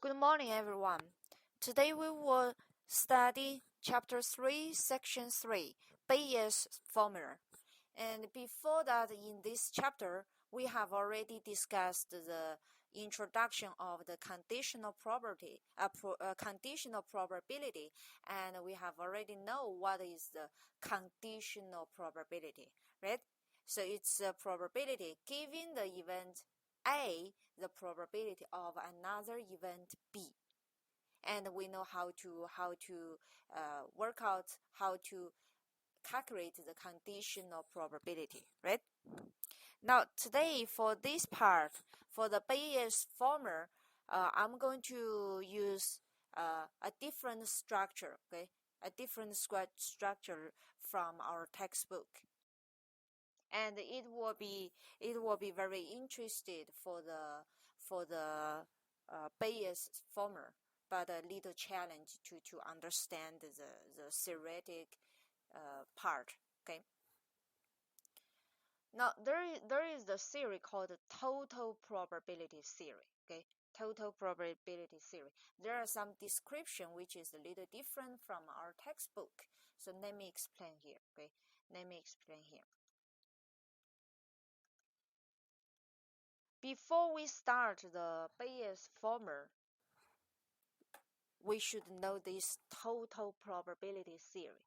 Good morning, everyone. Today we will study Chapter 3, Section 3, Bayes' formula. And before that, in this chapter, we have already discussed the introduction of the conditional probability, and we have already know what is the conditional probability, right? So it's a probability given the event A, the probability of another event B, and we know how to work out how to calculate the conditional probability, right? Now today for this part, for the Bayes formula, I'm going to use a different structure, okay? A different structure from our textbook, and it will be very interested for the Bayes formula, but a little challenge to understand the theoretic part. Okay. Now there is the theory called the total probability theory. Okay, total probability theory. There are some description which is a little different from our textbook. So let me explain here. Okay, let me explain here. Before we start the Bayes formula, we should know this total probability theory.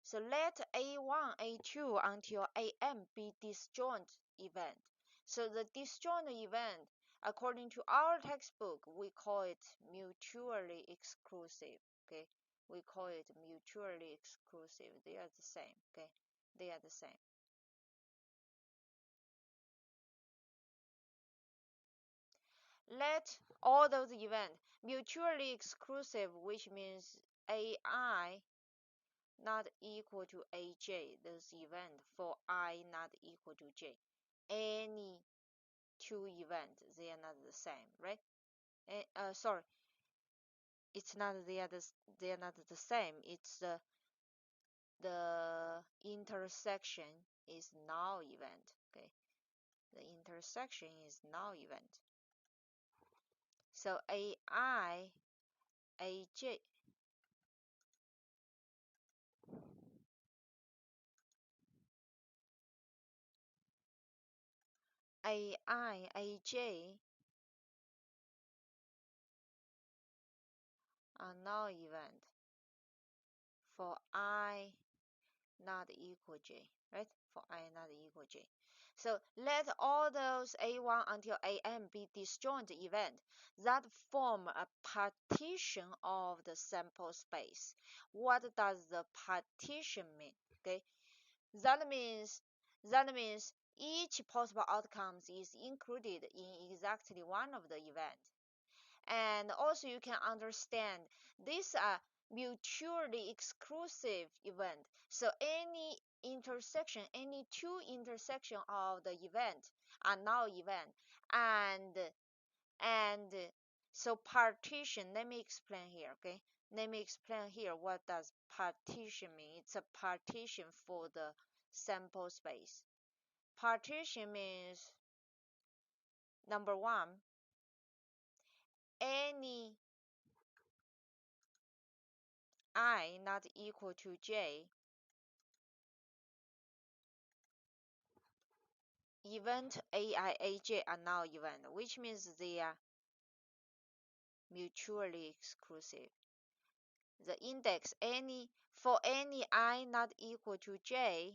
So let A1, A2 until AM be disjoint event. So the disjoint event, according to our textbook, we call it mutually exclusive. Okay, we call it mutually exclusive. They are the same. Okay, they are the same. Let all those events mutually exclusive, which means AI not equal to AJ, those events for I not equal to J. Any two events, they are not the same, right? Sorry, it's not they are not the same. It's the intersection is null event. Okay, the intersection is null event. So AI, AJ. AI, AJ are null event for I not equal J, right? For I not equal J. So let all those A1 until AM be disjoint event that form a partition of the sample space. What does the partition mean? Okay, that means each possible outcome is included in exactly one of the event. And also you can understand these are mutually exclusive event. So any intersection, any two intersection of the event are null event. And so partition, let me explain here, okay? Let me explain here what does partition mean. It's a partition for the sample space. Partition means, number one, any I not equal to J event AI, AJ are null event, which means they are mutually exclusive. The index for any I not equal to J,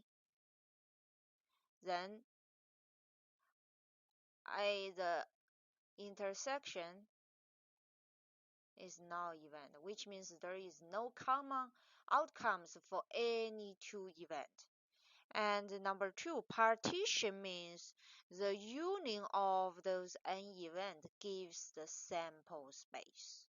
then the intersection is null event, which means there is no common outcomes for any two events. And number two, partition means the union of those n events gives the sample space.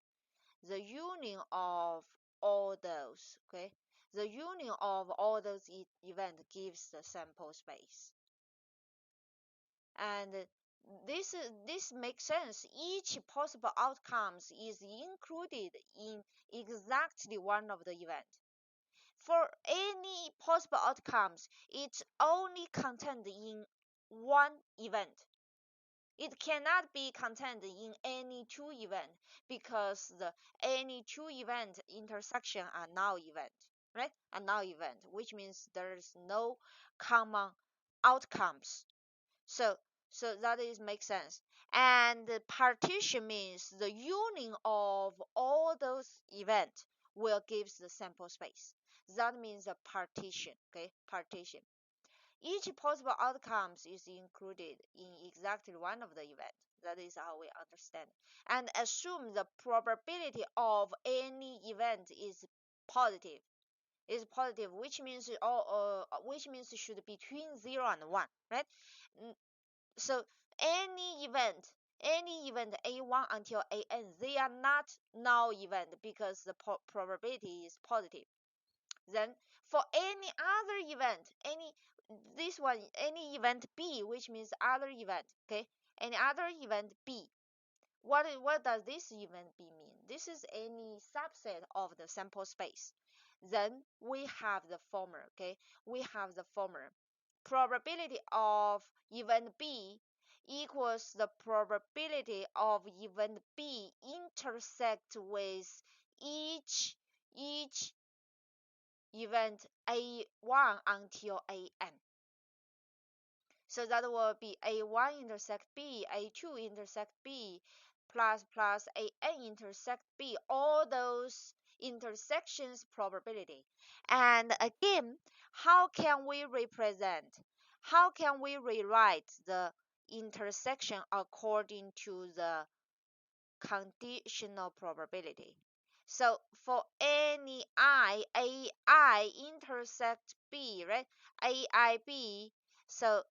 The union of all those, okay? The union of all those events gives the sample space. And this makes sense. Each possible outcomes is included in exactly one of the events. For any possible outcomes, it's only contained in one event. It cannot be contained in any two events because the any two event intersection are null event, right? A null event, which means there is no common outcomes. So that is makes sense. And the partition means the union of all those events will give the sample space. That means a partition. Okay, partition. Each possible outcomes is included in exactly one of the events. That is how we understand. And assume the probability of any event is positive. Which means it should be between 0 and 1, right? So any event A1 until AN, they are not null event because the probability is positive. Then for any other event, any event B, which means other event, okay? Any other event B. What does this event B mean? This is any subset of the sample space. Then we have the formula, okay? We have the formula. Probability of event B equals the probability of event B intersect with each event A1 until AN. So that will be A1 intersect B, A2 intersect B, plus AN intersect B, all those intersections probability. And again, how can we rewrite the intersection according to the conditional probability? So for any AI intersect B, right? AIB, so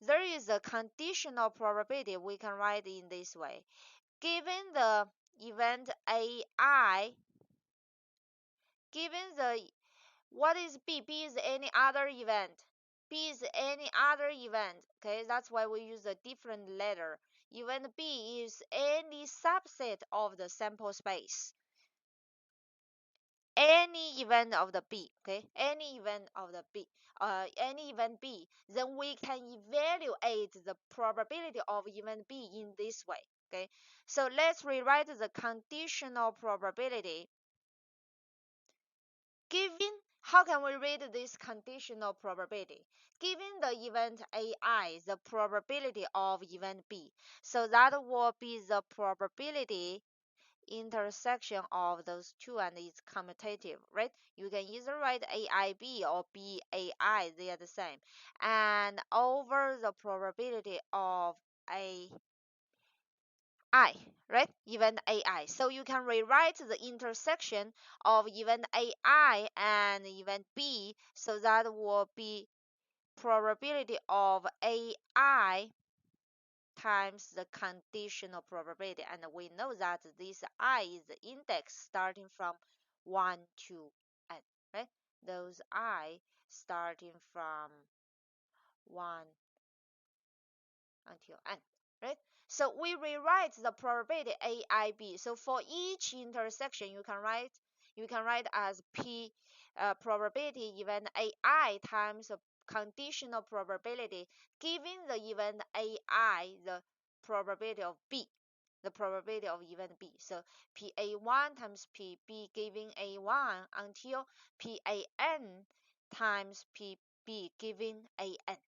there is a conditional probability. We can write in this way. Given the event AI, given the what is B? B is any other event. B is any other event. Okay, that's why we use a different letter. Event B is any subset of the sample space. Any event of the B, okay? Any event of the B, any event B, then we can evaluate the probability of event B in this way, okay? So let's rewrite the conditional probability. How can we read this conditional probability? Given the event AI, the probability of event B. So that will be the probability intersection of those two, and it's commutative, right? You can either write AIB or BAI, they are the same. And over the probability of AI, right? Event AI. So you can rewrite the intersection of event AI and event B, so that will be probability of AI times the conditional probability, and we know that this I is the index starting from 1 to n, right? Those I starting from 1 until n, right? So we rewrite the probability AIB. So for each intersection, you can write as P probability event AI times conditional probability giving the event AI the probability of B, the probability of event B. So PA1 times PB giving A1 until PAN times PB giving AN,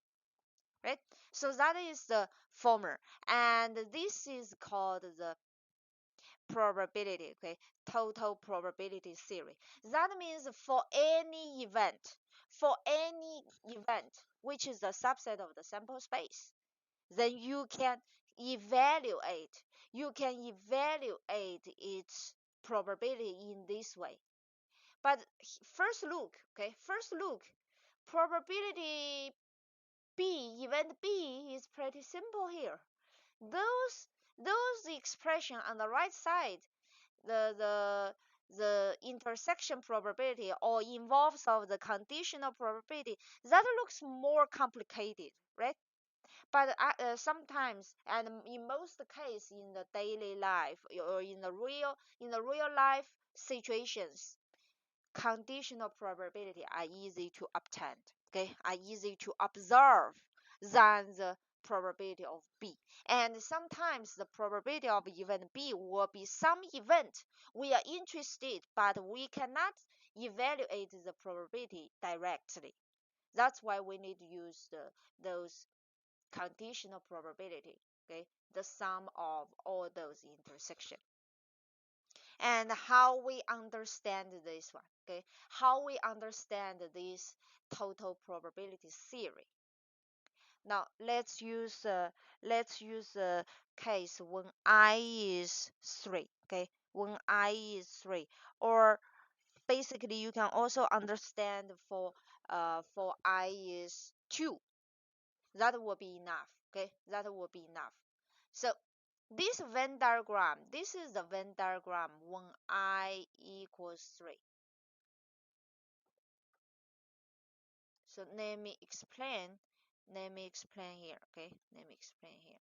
right? So that is the formula, and this is called the probability, okay? Total probability theory. That means for any event, which is a subset of the sample space, then you can evaluate its probability in this way. But first look, probability B, event B is pretty simple here. Those expression on the right side, the intersection probability or involves of the conditional probability, that looks more complicated, right? But sometimes, and in most cases in the daily life or in the real life situations, conditional probability are easy to obtain, okay, are easy to observe than the probability of B. And sometimes the probability of event B will be some event we are interested, but we cannot evaluate the probability directly. That's why we need to use those conditional probability, okay, the sum of all those intersections. And how we understand this one, okay, how we understand this total probability theory. Now let's use a case when I is 3, okay, when I is 3, or basically you can also understand for I is 2. That will be enough, okay, that will be enough. So this Venn diagram, this is the Venn diagram when I equals 3. So let me explain here, okay, let me explain here.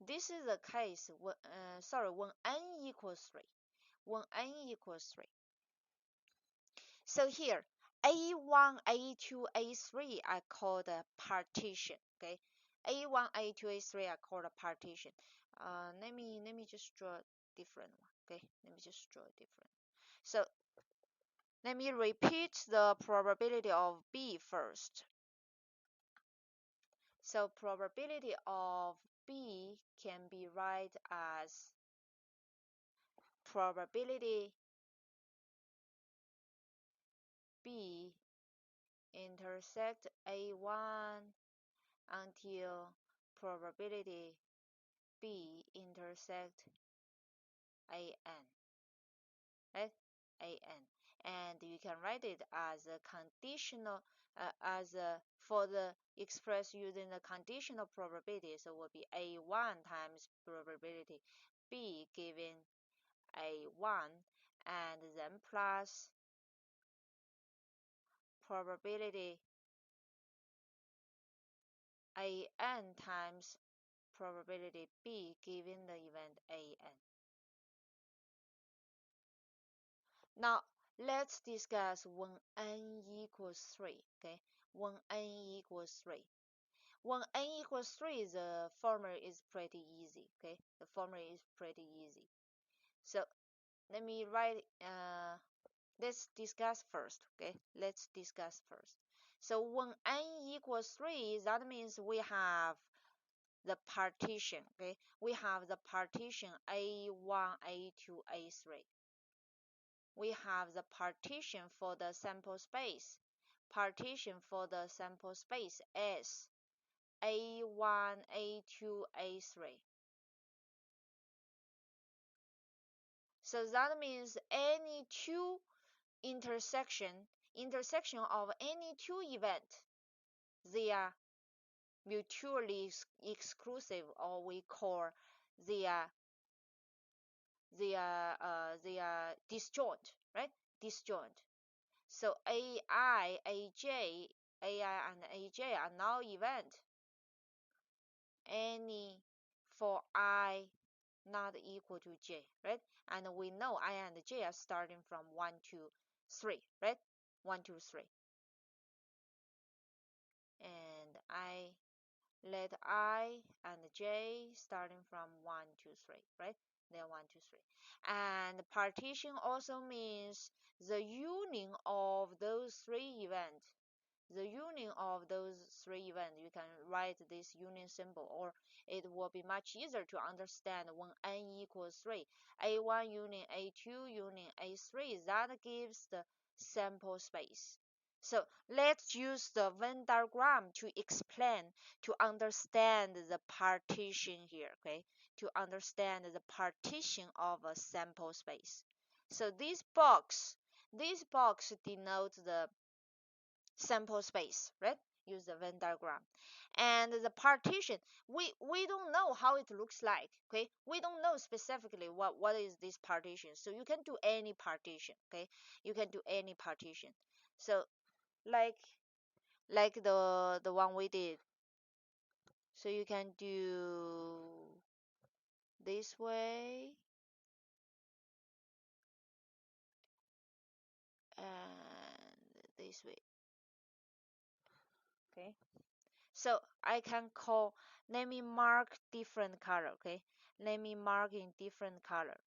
This is the case when, when n equals 3. When n equals 3. So here, A1, A2, A3 are called a partition, okay? A1, A2, A3 are called a partition. Let me just draw a different one, okay? Let me just draw a different. So let me repeat the probability of B first. So probability of B can be write as probability B intersect A1 until probability B intersect AN, right? AN. And you can write it as a conditional, for the express using the conditional probability, so it will be A1 times probability B given A1, and then plus probability AN times probability B given the event AN. Now let's discuss when n equals 3, okay? When n equals 3. When n equals 3, the formula is pretty easy, okay? The formula is pretty easy. So let me write, let's discuss first, okay? Let's discuss first. So when n equals 3, that means we have the partition, okay? We have the partition A1, A2, A3. We have the partition for the sample space. Partition for the sample space S A1, A2, A3. So that means any two intersection of any two events, they are mutually exclusive, or we call they are disjoint, right? Disjoint. So AI, AJ, AI and AJ are now event any for I not equal to J, right? And we know I and J are starting from 1, 2, 3, right? 1, 2, 3. And I let I and J starting from 1, 2, 3, right? Then 1, 2, 3. And partition also means the union of those three events. The union of those three events, you can write this union symbol, or it will be much easier to understand when n equals 3. A1 union A2 union A3, that gives the sample space. So let's use the Venn diagram to explain, to understand the partition here, okay? To understand the partition of a sample space. So this box denotes the sample space, right? Use the Venn diagram. And the partition, we don't know how it looks like, okay? We don't know specifically what is this partition. So you can do any partition, okay? You can do any partition. So like the one we did. So you can do this way, this way. Okay, so I can call, let me mark different color. Okay, let me mark in different color.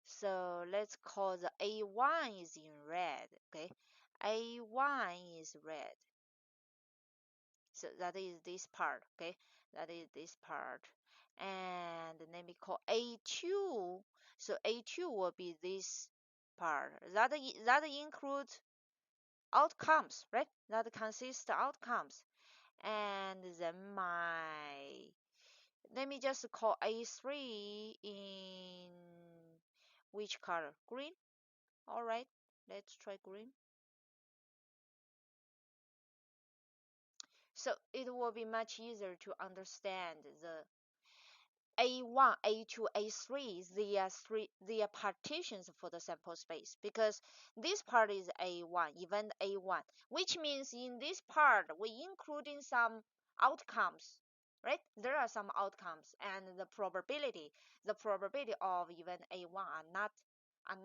So let's call the A1 is in red. Okay, A1 is red. So that is this part. Okay, that is this part. And let me call A2. So A2 will be this part. That includes outcomes, right? That consists outcomes. And then let me just call A3 in which color? Green. All right, let's try green. So it will be much easier to understand the A1, A2, A3, they are partitions for the sample space, because this part is A1, event A1, which means in this part we including some outcomes, right? There are some outcomes, and the probability of event A1 are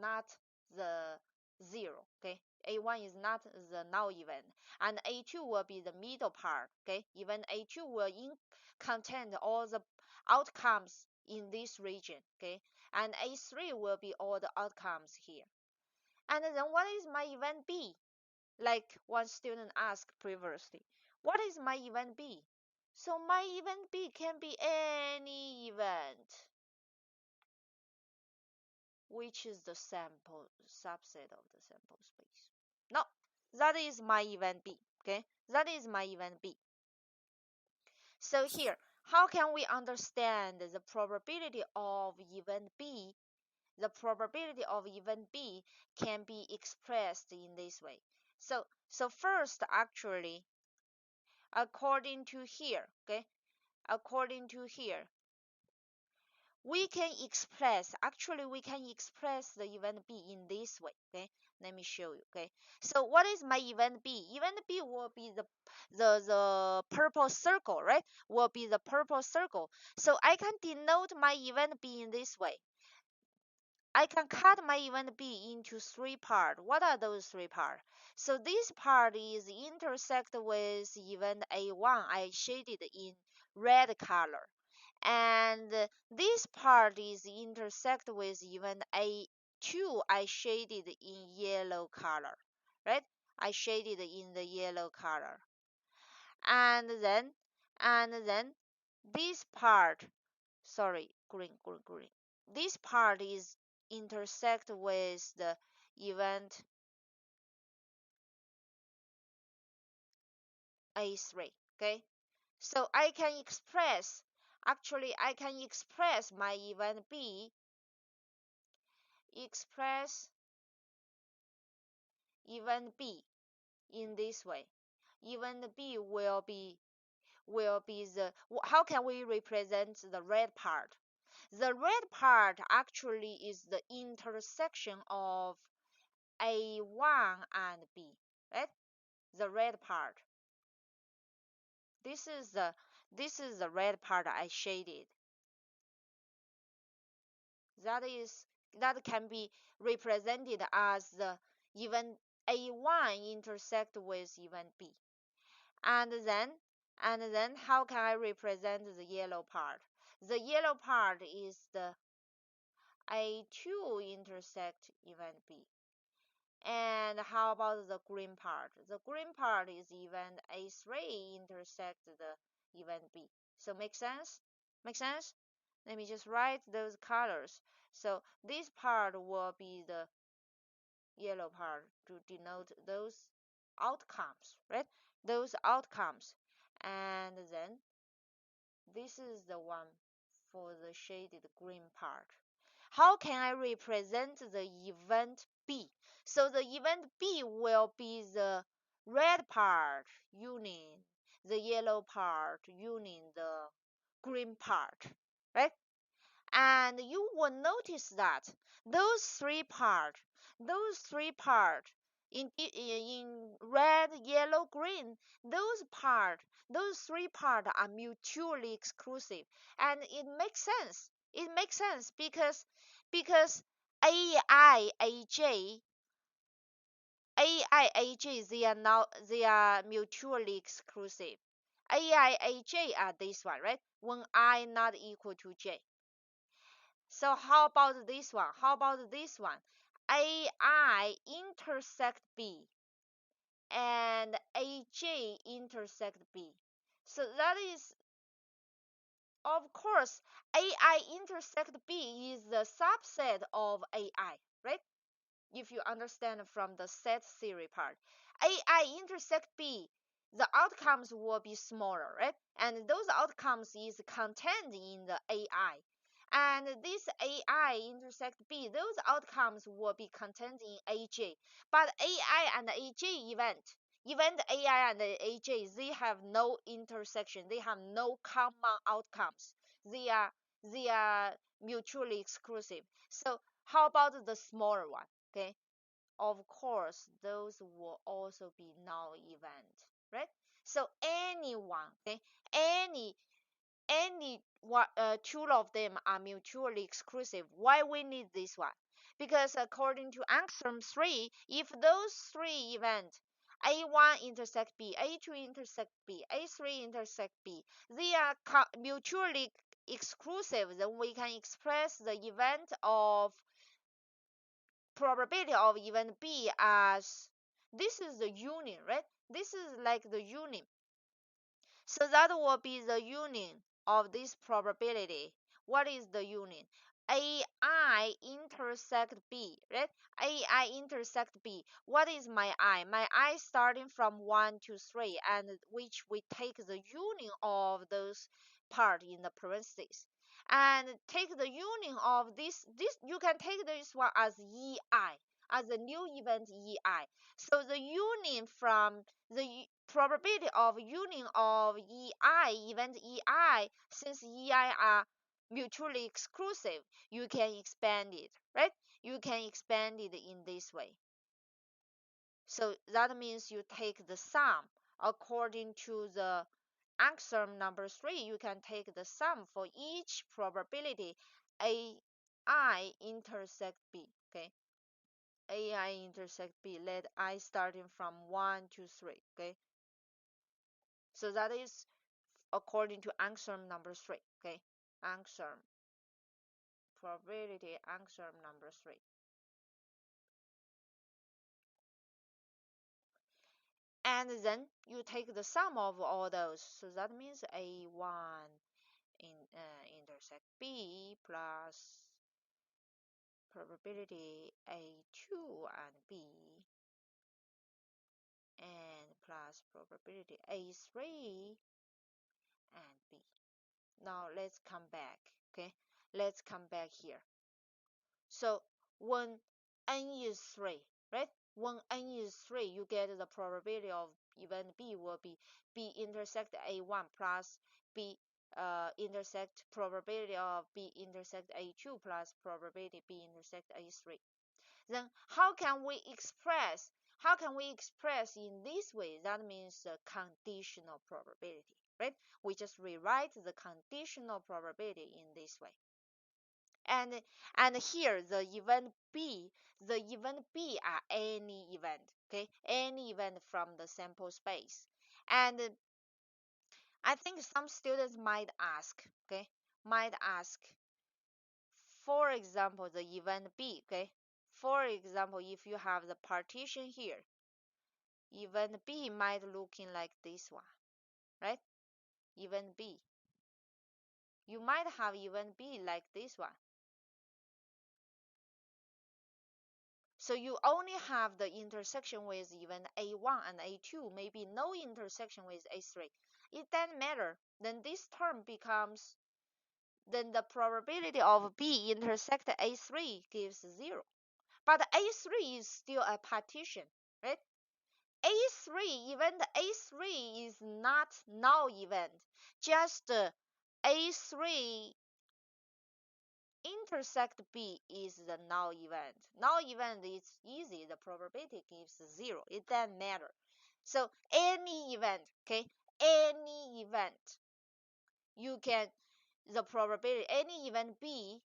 not the zero, okay? A1 is not the null event, and A2 will be the middle part, okay? Event A2 will contain all the outcomes in this region, okay? And A3 will be all the outcomes here. And then what is my event B? Like one student asked previously, what is my event B? So my event B can be any event, which is the sample subset of the sample space. No, that is my event B, okay? That is my event B. So here, how can we understand the probability of event B? The probability of event B can be expressed in this way. So first, actually, according to here, okay, according to here, we can express the event B in this way, okay? Let me show you, okay? So what is my event B? Event B will be the purple circle, right? Will be the purple circle. So I can denote my event B in this way. I can cut my event B into three parts. What are those three parts? So this part is intersect with event A1. I shaded in red color. And this part is intersect with event A2. I shaded in yellow color. Right? I shaded in the yellow color. And then this part, sorry, green. This part is intersect with the event A3, okay? So I can express my event B, in this way. Event B will be the, how can we represent the red part? The red part actually is the intersection of A1 and B, right? The red part. This is the red part I shaded. That can be represented as the event A1 intersect with event B. And then how can I represent the yellow part? The yellow part is the A2 intersect event B. And how about the green part? The green part is event A3 intersect the event B. So make sense? Make sense? Let me just write those colors. So this part will be the yellow part to denote those outcomes, right? Those outcomes. And then this is the one for the shaded green part. How can I represent the event B? So the event B will be the red part union the yellow part union the green part, right? And you will notice that those three part in red, yellow, green, those three part are mutually exclusive, and it makes sense. It makes sense because AI, AJ AI, AJ, they are mutually exclusive. AI, AJ are this one, right? When I not equal to J. So how about this one? How about this one? AI intersect B and AJ intersect B. So that is, of course, AI intersect B is the subset of AI, right? If you understand from the set theory part. AI intersect B, the outcomes will be smaller, right? And those outcomes is contained in the AI. And this AI intersect B, those outcomes will be contained in AJ. But AI and AJ event AI and AJ, they have no intersection. They have no common outcomes. They are mutually exclusive. So how about the smaller one? Okay, of course, those will also be null event, right? So anyone, okay, any two of them are mutually exclusive. Why we need this one? Because according to axiom 3, if those three events A1 intersect B, A2 intersect B, A3 intersect B, they are mutually exclusive, then we can express the event of probability of event B as this is the union, right? This is like the union. So that will be the union of this probability. What is the union? AI intersect B, right? AI intersect B. What is my I? My I starting from 1 to 3, and which we take the union of those part in the parentheses. And take the union of this you can take this one as EI, as a new event EI. So the union from the probability of union of EI, event EI, since EI are mutually exclusive, you can expand it, right? You can expand it in this way. So that means you take the sum according to the axiom number 3, you can take the sum for each probability AI intersect B, okay? AI intersect B, let I starting from 1 to 3, okay? So that is according to axiom number 3, okay? Axiom, probability axiom number 3. And then you take the sum of all those. So that means A1 intersect B plus probability A2 and B and plus probability A3 and B. Now let's come back, okay? Let's come back here. So when n is 3, right? When n is 3, you get the probability of event B will be B intersect A1 plus B intersect probability of B intersect A2 plus probability B intersect A3. Then how can we express in this way? That means the conditional probability, right? We just rewrite the conditional probability in this way. And here the event B are any event, okay? Any event from the sample space. And I think some students might ask, okay? Might ask, for example, the event B, okay? For example, if you have the partition here, event B might looking like this one, right? Event B. You might have event B like this one. So you only have the intersection with event A1 and A2, maybe no intersection with A3. It doesn't matter. Then this term becomes, then the probability of B intersect A3 gives 0. But A3 is still a partition, right? Event A3 is not null event. Just A3 intersect B is the null event. Null event is easy. The probability gives 0. It doesn't matter. So any event, okay, any event, you can, the probability, any event B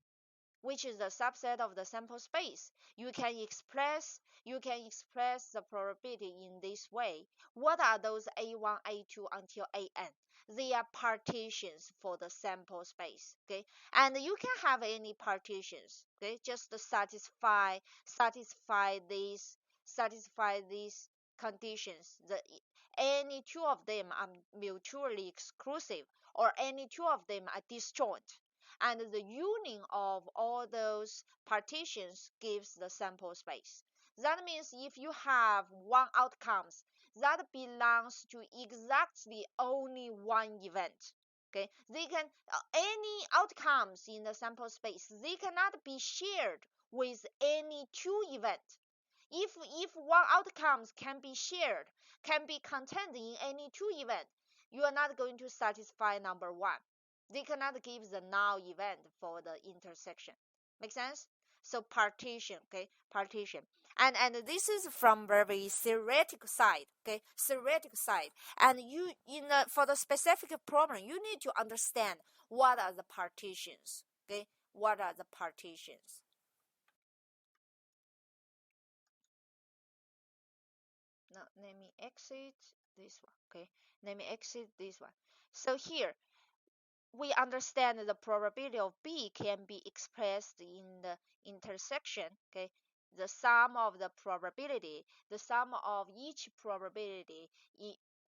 which is the subset of the sample space. You can express the probability in this way. What are those A1, A2 until AN? They are partitions for the sample space. Okay, and you can have any partitions. Okay, just to satisfy these conditions. Any two of them are mutually exclusive, or any two of them are disjoint, and the union of all those partitions gives the sample space. That means if you have one outcomes that belongs to exactly only one event, okay, they can any outcomes in the sample space, they cannot be shared with any two events. If one outcomes can be shared, can be contained in any two events, you are not going to satisfy number one. They cannot give the null event for the intersection. Make sense? So partition, okay, partition. And this is from very theoretical side, okay, theoretical side. And you for the specific problem, you need to understand what are the partitions, okay, what are the partitions. Now let me exit this one, okay, let me exit this one. So here we understand the probability of B can be expressed in the intersection, okay, the sum of the probability, the sum of each probability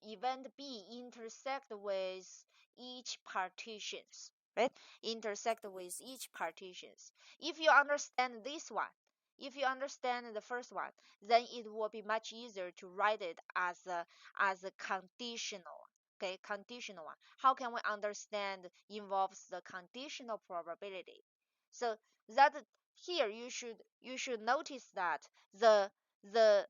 event B intersect with each partitions, right, intersect with each partitions. If you understand this one, if you understand the first one, then it will be much easier to write it as a conditional. Okay, conditional one. How can we understand involves the conditional probability? So that here you should notice that the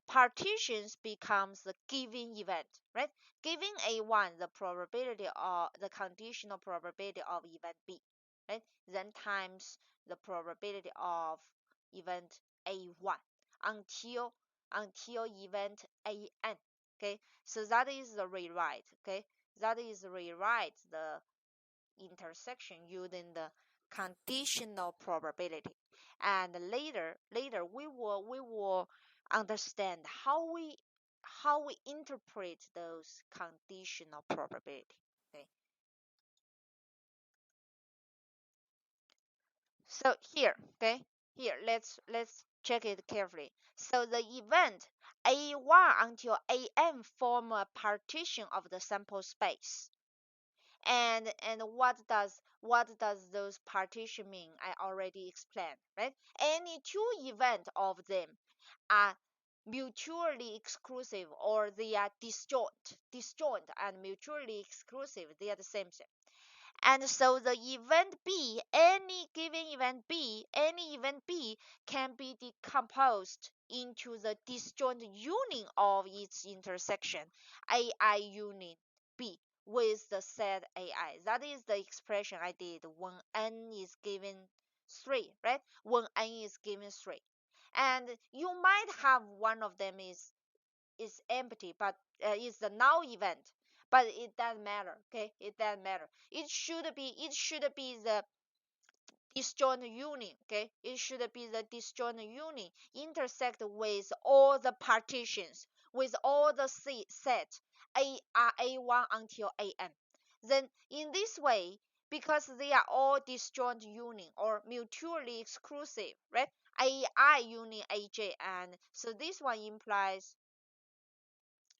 partitions becomes the given event, right? Giving A1 the probability of the conditional probability of event B, right? Then times the probability of event A1 until event AN. Okay, so that is the rewrite. Okay, that is rewrite the intersection using the conditional probability. And later we will understand how we interpret those conditional probability. Okay, so here, okay, here let's check it carefully. So the event A1 until AN form a partition of the sample space. And what does those partition mean? I already explained, right? Any two events of them are mutually exclusive, or they are disjoint and mutually exclusive. They are the same thing. And so the event B, any given event B, any event B can be decomposed into the disjoint union of its intersection, AI union B, with the set AI. That is the expression I did when n is given 3, right? When n is given 3. And you might have one of them is empty, but is the null event, but it doesn't matter. Okay, it doesn't matter. It should be the disjoint union. Okay, it should be the disjoint union intersect with all the partitions, with all the set A1 until AN. Then in this way, because they are all disjoint union or mutually exclusive, right? AI union AJ, and so this one implies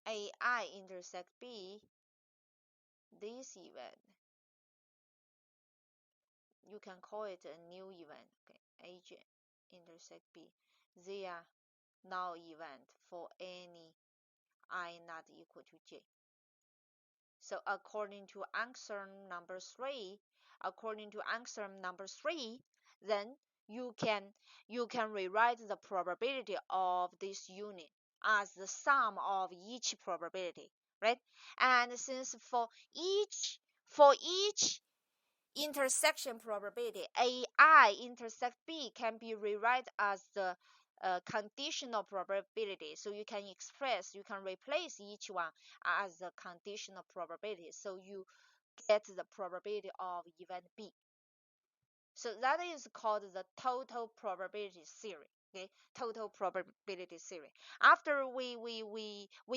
AI intersect B, this event, you can call it a new event. Okay, AJ intersect B, they are null event for any I not equal to J. So according to axiom number 3, then you can rewrite the probability of this unit as the sum of each probability, right? And since for each intersection probability, AI intersect B can be rewrite as the conditional probability. So you can replace each one as a conditional probability. So you get the probability of event B. So that is called the total probability theory. Okay, total probability theory. After we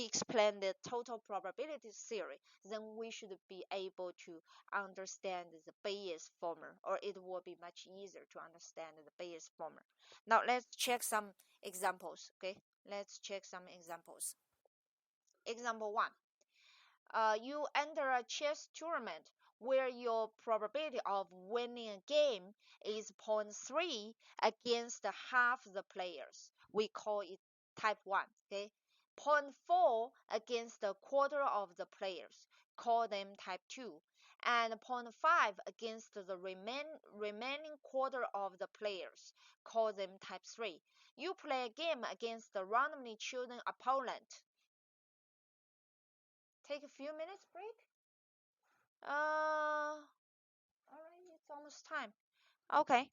explain the total probability theory, then we should be able to understand the Bayes formula, or it will be much easier to understand the Bayes formula. Now let's check some examples. Okay, let's check some examples. Example 1. You enter a chess tournament where your probability of winning a game is 0.3 against half the players. We call it type 1. Okay, 0.4 against a quarter of the players. Call them type 2. And 0.5 against the remaining quarter of the players. Call them type 3. You play a game against a randomly chosen opponent. Take a few minutes break. All right, it's almost time. Okay.